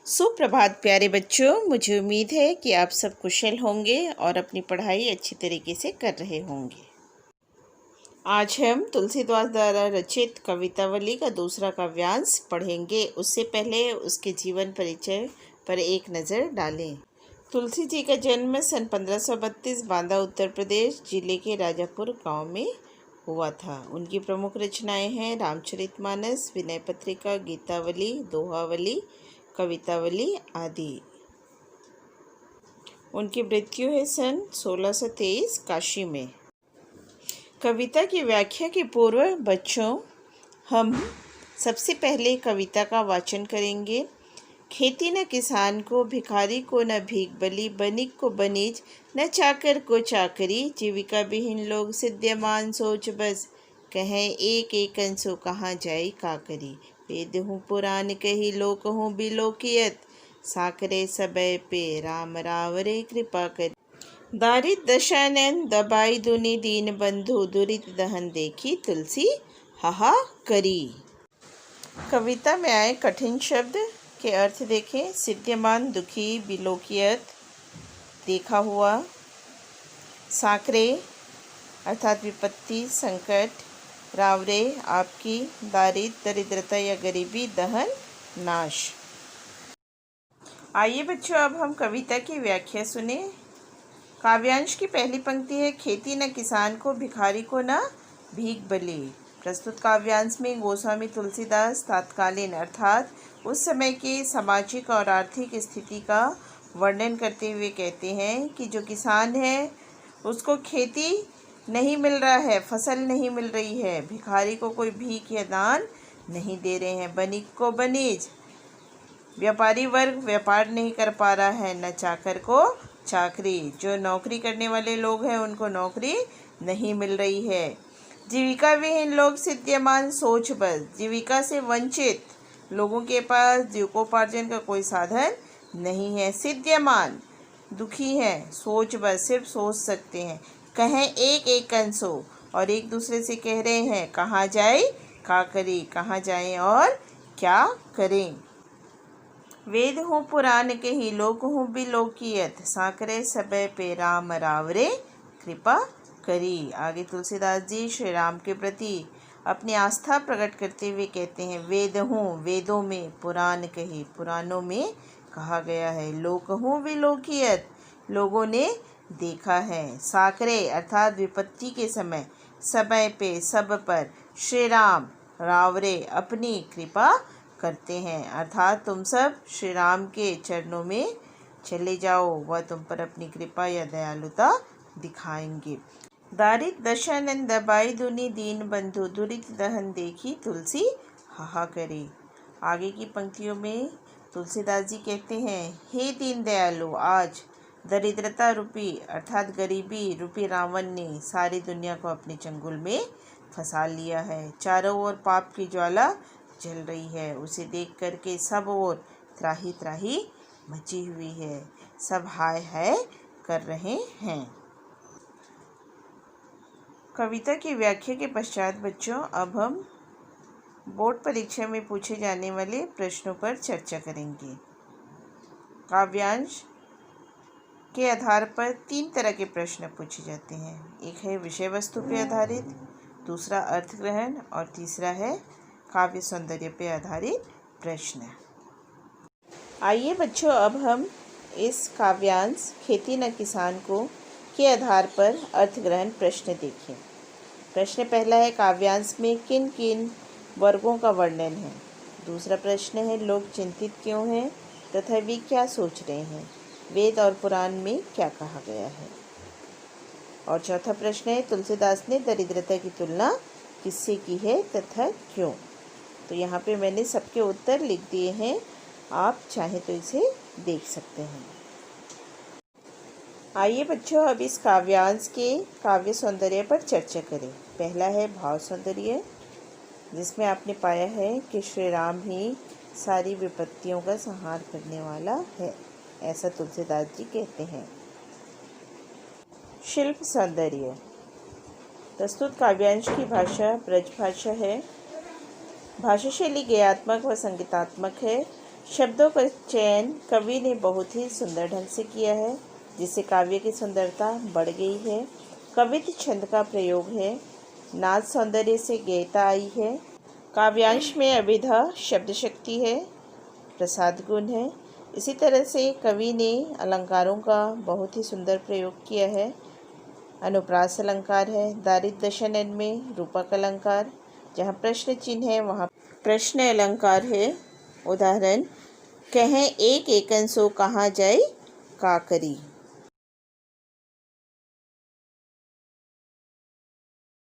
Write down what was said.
सुप्रभात प्यारे बच्चों, मुझे उम्मीद है कि आप सब कुशल होंगे और अपनी पढ़ाई अच्छी तरीके से कर रहे होंगे। आज हम तुलसीदास द्वारा रचित कवितावली का दूसरा काव्यांश पढ़ेंगे। उससे पहले उसके जीवन परिचय पर एक नज़र डालें। तुलसी जी का जन्म सन 1532 बांदा उत्तर प्रदेश जिले के राजापुर गांव में हुआ था। उनकी प्रमुख रचनाएं हैं रामचरितमानस, विनय पत्रिका, गीतावली, दोहावली, कवितावली आदि। उनकी मृत्यु है सन 1623 काशी में। कविता की व्याख्या के पूर्व बच्चों, हम सबसे पहले कविता का वाचन करेंगे। खेती न किसान को, भिखारी को न भीख बली, बनिक को बनिज, न चाकर को चाकरी, जीविका विहीन लोग सिद्ध्यमान सोच बस, कहें एक एक अंसो कहाँ जाई का करी। वेद हूँ पुराण कही, लोक हूँ बिलोकियत, साकरे सबय पे राम रावरे कृपा कर। दारिद दशानन दबाई दुनि दीन बंधु, दुरित दहन देखी तुलसी हाहा करी। कविता में आए कठिन शब्द के अर्थ देखें। सिद्ध्यमान दुखी, बिलोकियत देखा हुआ, साकरे अर्थात विपत्ति संकट, रावरे आपकी, दरिद्रता या गरीबी, दहन नाश। आइए बच्चों, अब हम कविता की व्याख्या सुने। काव्यांश की पहली पंक्ति है, खेती न किसान को, भिखारी को न भीख बली। प्रस्तुत काव्यांश में गोस्वामी तुलसीदास तत्कालीन अर्थात उस समय की सामाजिक और आर्थिक स्थिति का वर्णन करते हुए कहते हैं कि जो किसान है उसको खेती नहीं मिल रहा है, फसल नहीं मिल रही है, भिखारी को कोई भीख या दान नहीं दे रहे हैं, बनिक को बनिज, व्यापारी वर्ग व्यापार नहीं कर पा रहा है, न चाकर को चाकरी, जो नौकरी करने वाले लोग हैं उनको नौकरी नहीं मिल रही है। जीविका विहीन लोग सिद्ध्यमान सोच बस, जीविका से वंचित लोगों के पास जीविकोपार्जन का कोई साधन नहीं है। सिद्ध्यमान दुखी हैं, सोच बस सिर्फ सोच सकते हैं। कहें एक एक अंसो, और एक दूसरे से कह रहे हैं कहाँ जाए का करी, कहाँ जाएं और क्या करें। वेद हूँ पुराण के ही, लोक हूँ बिलोकियत, साकरे सबय पे राम रावरे कृपा करी। आगे तुलसीदास जी श्री राम के प्रति अपनी आस्था प्रकट करते हुए कहते हैं, वेद हूँ, वेदों में, पुराण कही, पुराणों में कहा गया है, लोक हूँ बिलोकियत, लोगों ने देखा है, साकरे अर्थात विपत्ति के समय, समय पे सब पर, श्री राम रावरे अपनी कृपा करते हैं, अर्थात तुम सब श्री राम के चरणों में चले जाओ, वह तुम पर अपनी कृपा या दयालुता दिखाएंगे। दारिद दशानन दबाई दुनि दीन बंधु, दुरित दहन देखी तुलसी हाहा करे। आगे की पंक्तियों में तुलसीदास जी कहते हैं, हे दीन दयालु, आज दरिद्रता रूपी अर्थात गरीबी रूपी रावण ने सारी दुनिया को अपने चंगुल में फंसा लिया है। चारों ओर पाप की ज्वाला जल रही है, उसे देख करके सब ओर त्राही त्राही मची हुई है, सब हाय हाय कर रहे हैं। कविता की व्याख्या के पश्चात बच्चों, अब हम बोर्ड परीक्षा में पूछे जाने वाले प्रश्नों पर चर्चा करेंगे। काव्यांश के आधार पर 3 तरह के प्रश्न पूछे जाते हैं। एक है विषय वस्तु पे आधारित, दूसरा अर्थ ग्रहण और तीसरा है काव्य सौंदर्य पे आधारित प्रश्न। आइए बच्चों, अब हम इस काव्यांश खेती न किसान को के आधार पर अर्थ ग्रहण प्रश्न देखें। प्रश्न पहला है, काव्यांश में किन किन वर्गों का वर्णन है। दूसरा प्रश्न है, लोग चिंतित क्यों हैं तथा वे क्या सोच रहे हैं, वेद और पुराण में क्या कहा गया है। और चौथा प्रश्न है, तुलसीदास ने दरिद्रता की तुलना किससे की है तथा क्यों। तो यहाँ पे मैंने सबके उत्तर लिख दिए हैं, आप चाहें तो इसे देख सकते हैं। आइए बच्चों, अब इस काव्यांश के काव्य सौंदर्य पर चर्चा करें। पहला है भाव सौंदर्य, जिसमें आपने पाया है कि श्री राम ही सारी विपत्तियों का संहार करने वाला है, ऐसा तुलसीदास जी कहते हैं। शिल्प सौंदर्य, प्रस्तुत काव्यांश की भाषा ब्रज भाषा है। भाषा शैली गयात्मक व संगीतात्मक है। शब्दों का चयन कवि ने बहुत ही सुंदर ढंग से किया है, जिससे काव्य की सुंदरता बढ़ गई है। कवित्व छंद का प्रयोग है। नाद सौंदर्य से गेयता आई है। काव्यांश में अभिधा शब्द शक्ति है, प्रसाद गुण है। इसी तरह से कवि ने अलंकारों का बहुत ही सुंदर प्रयोग किया है। अनुप्रास अलंकार है। दारिद्र्य दशनन में रूपक अलंकार, जहाँ प्रश्न चिन्ह है वहाँ प्रश्न अलंकार है। उदाहरण, कहें एक एकन सो कहाँ जाए का करी।